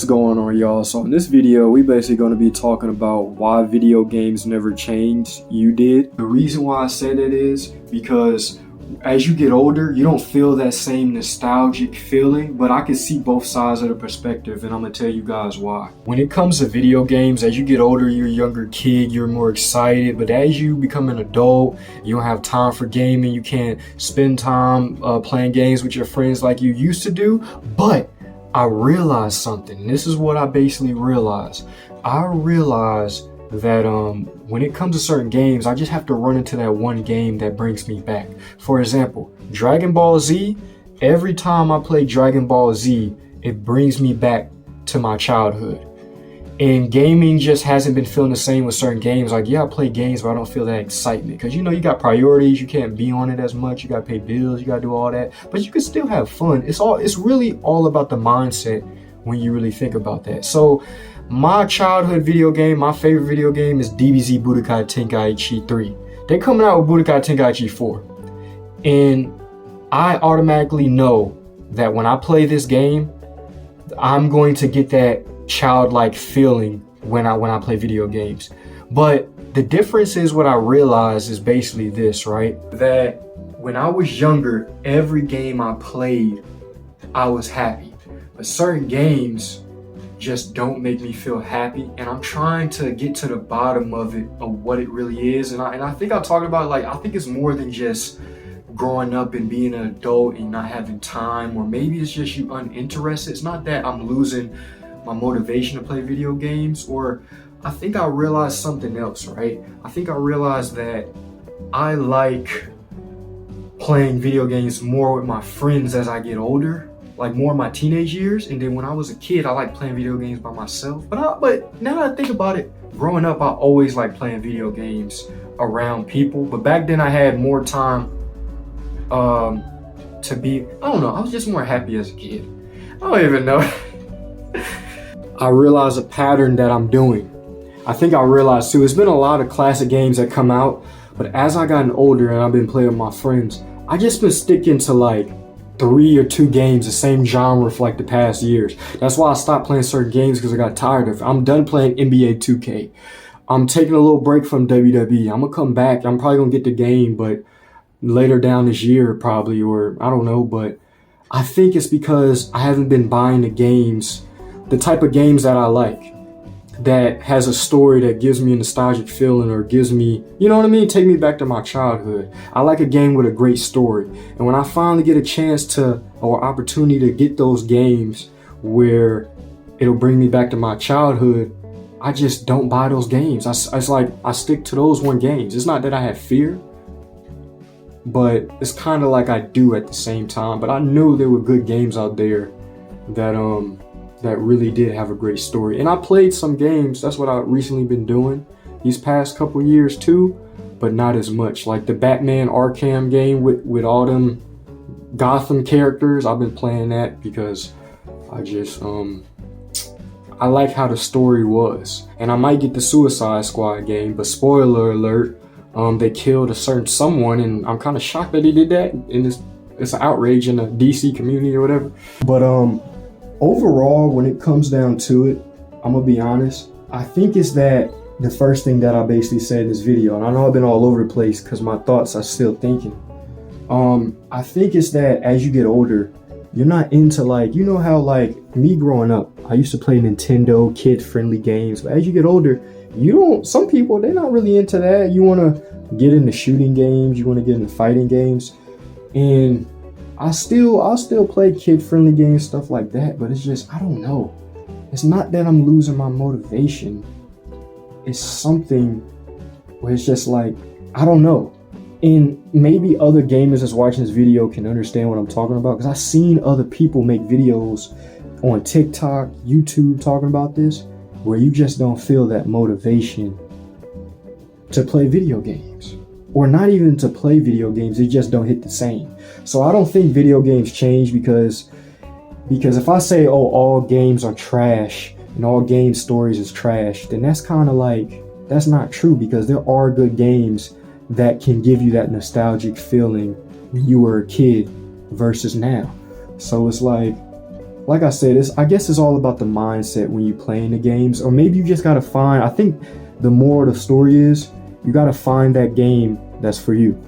going on, y'all? So in this video, we basically going to be talking about why video games never changed. You did. The reason why I say that is because as you get older, you don't feel that same nostalgic feeling, but I can see both sides of the perspective, and I'm gonna tell you guys why. When it comes to video games, as you get older, you're a younger kid, you're more excited, but as you become an adult, you don't have time for gaming, you can't spend time playing games with your friends like you used to do. But I realized something, and this is what I basically realized. I realized that when it comes to certain games, I just have to run into that one game that brings me back. For example, Dragon Ball Z. Every time I play Dragon Ball Z, it brings me back to my childhood. And gaming just hasn't been feeling the same with certain games. Like, yeah, I play games, but I don't feel that excitement because, you know, you got priorities, you can't be on it as much, you got to pay bills, you got to do all that, but you can still have fun. It's really all about the mindset when you really think about that. So my childhood video game, my favorite video game is DBZ Budokai Tenkaichi 3. They're coming out with Budokai Tenkaichi 4. And I automatically know that when I play this game, I'm going to get that childlike feeling when I play video games. But the difference is, what I realized is basically this, right? That when I was younger, every game I played, I was happy. But certain games just don't make me feel happy, and I'm trying to get to the bottom of it, of what it really is. And I think I talked about, like, I think it's more than just growing up and being an adult and not having time, or maybe it's just you uninterested. It's not that I'm losing my motivation to play video games, or I think I realized something else, right? I think I realized that I like playing video games more with my friends as I get older, like more in my teenage years. And then when I was a kid, I liked playing video games by myself. But now that I think about it, growing up, I always liked playing video games around people. But back then I had more time to be, I don't know, I was just more happy as a kid. I don't even know. I realized a pattern that I'm doing. I think I realized too, it's been a lot of classic games that come out, but as I gotten older and I've been playing with my friends, I just been sticking to like 3 or 2 games, the same genre for like the past years. That's why I stopped playing certain games, because I got tired of it. I'm done playing NBA 2K. I'm taking a little break from WWE. I'm gonna come back. I'm probably gonna get the game, but later down this year probably, or I don't know. But I think it's because I haven't been buying the games, the type of games that I like, that has a story that gives me a nostalgic feeling, or gives me, you know what I mean, take me back to my childhood. I like a game with a great story. And when I finally get a chance to, or opportunity to get those games where it'll bring me back to my childhood, I just don't buy those games. It's like I stick to those one games. It's not that I have fear, but it's kind of like I do at the same time. But I knew there were good games out there that really did have a great story. And I played some games. That's what I've recently been doing these past couple years too, but not as much. Like the Batman Arkham game with all them Gotham characters. I've been playing that because I just I like how the story was. And I might get the Suicide Squad game, but spoiler alert, they killed a certain someone, and I'm kind of shocked that they did that. And it's an outrage in the DC community or whatever. But overall, when it comes down to it, I'm gonna be honest, I think it's that the first thing that I basically said in this video, and I know I've been all over the place because my thoughts are still thinking. I think it's that as you get older, you're not into, like, you know how, like, me growing up, I used to play Nintendo kid-friendly games, but as you get older, some people, they're not really into that. You want to get into shooting games, you want to get into fighting games, and I'll still play kid-friendly games, stuff like that, but it's just, I don't know. It's not that I'm losing my motivation. It's something where it's just like, I don't know. And maybe other gamers that's watching this video can understand what I'm talking about, because I've seen other people make videos on TikTok, YouTube talking about this, where you just don't feel that motivation to play video games. Or not even to play video games, they just don't hit the same. So I don't think video games change because if I say, oh, all games are trash and all game stories is trash, then that's kind of like, that's not true, because there are good games that can give you that nostalgic feeling when you were a kid versus now. So it's like, like I said, I guess it's all about the mindset when you playing the games, or maybe you just gotta find. I think the more the story is, you gotta find that game that's for you.